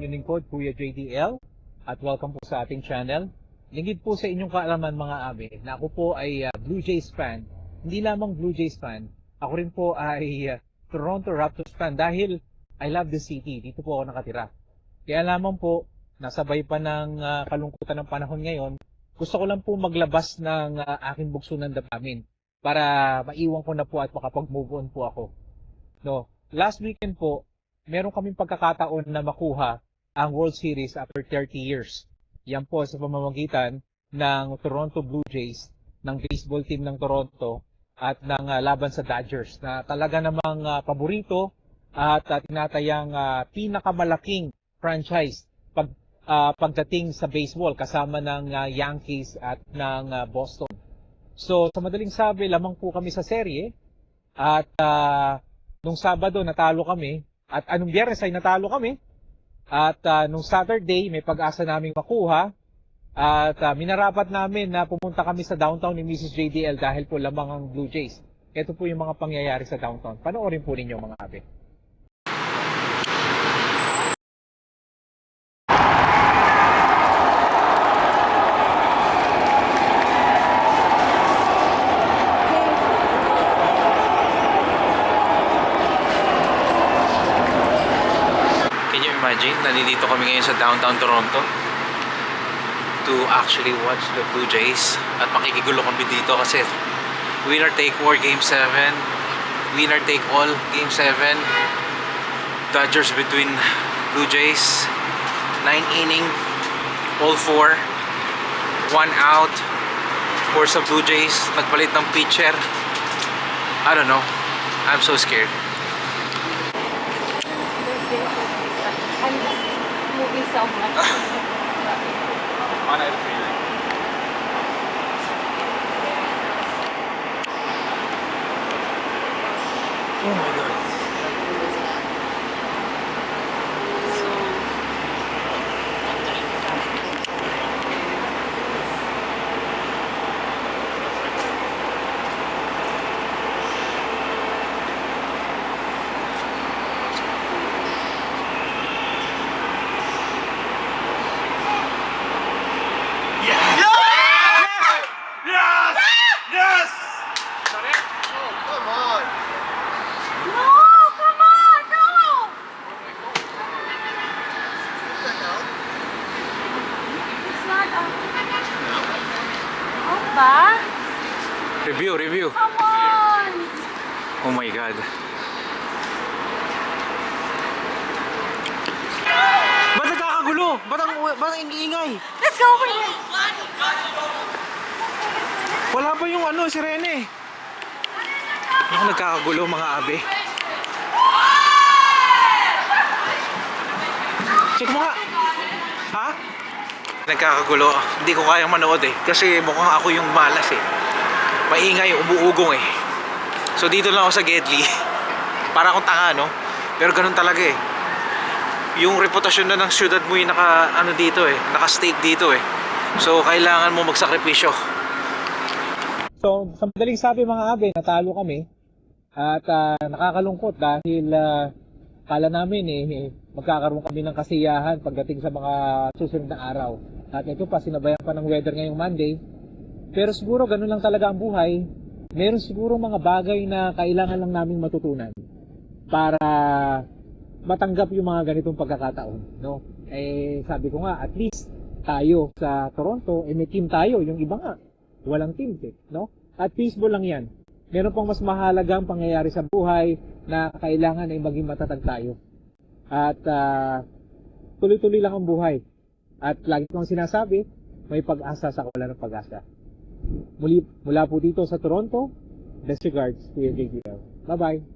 inyong lingkod, Kuya JDL, at welcome po sa ating channel. Lingid po sa inyong kaalaman mga abe, na ako po ay Blue Jays fan. Hindi lamang Blue Jays fan, ako rin po ay Toronto Raptors fan dahil I love the city. Dito po ako nakatira. Kaya lamang po, nasabay pa ng kalungkutan ng panahon ngayon, gusto ko lang po maglabas ng aking bugso ng damdamin para maiwan ko na po at makapag-move on po ako. No, last weekend po, meron kaming pagkakataon na makuha ang World Series after 30 years. Yan po sa pamamagitan ng Toronto Blue Jays, ng baseball team ng Toronto at ng laban sa Dodgers na talaga namang paborito at tinatayang pinakamalaking franchise pagdating sa baseball kasama ng Yankees at ng Boston. So sa madaling sabi, lamang po kami sa serye at nung Sabado natalo kami. At anong Biyernes ay natalo kami. At nung Saturday, may pag-asa naming makuha. At minarapat namin na pumunta kami sa downtown ni Mrs. JDL dahil po lamang ang Blue Jays. Ito po yung mga pangyayari sa downtown. Panoorin po ninyo mga abe. Imagine, nandito kami ngayon sa downtown Toronto to actually watch the Blue Jays at makikigulo kami dito kasi winner take all game 7, winner take all game 7, Dodgers between Blue Jays, 9 inning, all 4, 1 out for sa Blue Jays, nagpalit ng pitcher. I don't know, I'm so scared. I'm just moving so much. On it, feeling. Oh my god. Ba? Review. Come on! Oh my god. Ba't nagkakagulo? Ba't ang ingay? Let's go, Kuya! Wala pa yung sirene. Ako nagkakagulo mga abe. Check mo nga. Ha? Nagkakagulo. Hindi ko kayang manood kasi mukhang ako yung malas maingay, umuugong so dito lang ako sa Gedli. Para akong tanga, no? Pero ganun talaga yung reputasyon na ng syudad mo yung naka-stake dito so kailangan mo magsakripisyo. So sa madaling sabi mga abe, natalo kami. At nakakalungkot dahil kala namin magkakaroon kami ng kasiyahan pagdating sa mga susunod na araw. At ito pa, sinabayan pa ng weather ngayong Monday. Pero siguro ganun lang talaga ang buhay. Meron siguro mga bagay na kailangan lang naming matutunan para matanggap yung mga ganitong pagkakataon, no? Sabi ko nga, at least tayo sa Toronto, may team tayo. Yung iba nga, walang team, no? At baseball lang yan. Meron pang mas mahalagang pangyayari sa buhay na kailangan ay maging matatag tayo. At tuloy-tuloy lang ang buhay. At lagi kong sinasabi, may pag-asa sa wala ng pag-asa. Mula po dito sa Toronto, best regards, Kuya JDL. Bye-bye.